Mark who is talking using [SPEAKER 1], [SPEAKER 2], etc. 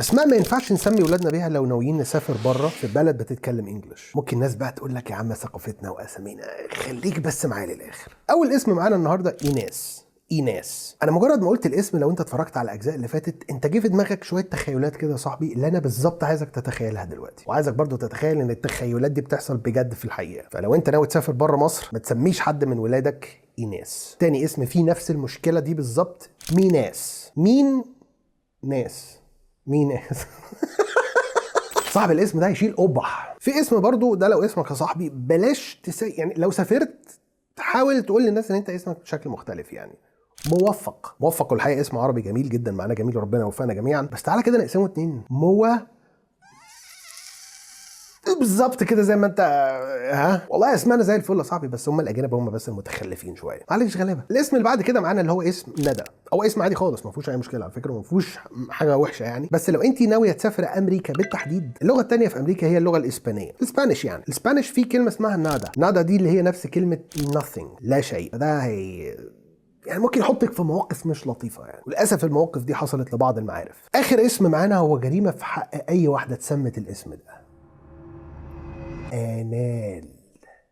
[SPEAKER 1] اسماء ما ينفعش نسمي ولادنا بيها لو ناويين نسافر بره في بلد بتتكلم انجلش. ممكن ناس بقى تقول لك يا عم ثقافتنا واسامينا، خليك بس معايا للاخر. اول اسم معانا النهارده ايناس. انا مجرد ما قلت الاسم، لو انت اتفرجت على الاجزاء اللي فاتت انت جه في دماغك شويه تخيلات كده يا صاحبي، اللي انا بالظبط عايزك تتخيلها دلوقتي، وعايزك برضو تتخيل ان التخيلات دي بتحصل بجد في الحقيقه. فلو انت ناوي تسافر بره مصر ما تسميش حد من ولادك ايناس. تاني اسم فيه نفس المشكله دي بالظبط، ميناس. ميناس صاحب الاسم ده هيشيل قبح. في اسم برضو ده لو اسمك يا صاحبي بلاش يعني لو سافرت تحاول تقول للناس ان انت اسمك بشكل مختلف. يعني موفق والحقيقه اسم عربي جميل جدا، معناه جميل، ربنا يوفقنا جميعا. بس تعالى كده نقسمه اتنين، بالظبط كده زي ما انت. والله اسمنا زي الفل يا صاحبي، بس هم الاجانب هم بس المتخلفين شويه، معلش غلابه. الاسم اللي بعد كده معانا اللي هو اسم ندى، او اسم عادي خالص ما فيهوش اي مشكله على فكره، ما فيهوش حاجه وحشه يعني. بس لو انت ناويه تسافر امريكا بالتحديد، اللغه الثانيه في امريكا هي اللغه الاسبانيه، الاسبانيش. يعني الاسبانيش فيه كلمه اسمها نادا دي اللي هي نفس كلمه nothing، لا شيء. ده هي يعني ممكن يحطك في مواقف مش لطيفه يعني، وللاسف المواقف دي حصلت لبعض المعارف. اخر اسم معانا هو جريمه في حق اي واحده اتسمت الاسم ده، آنال.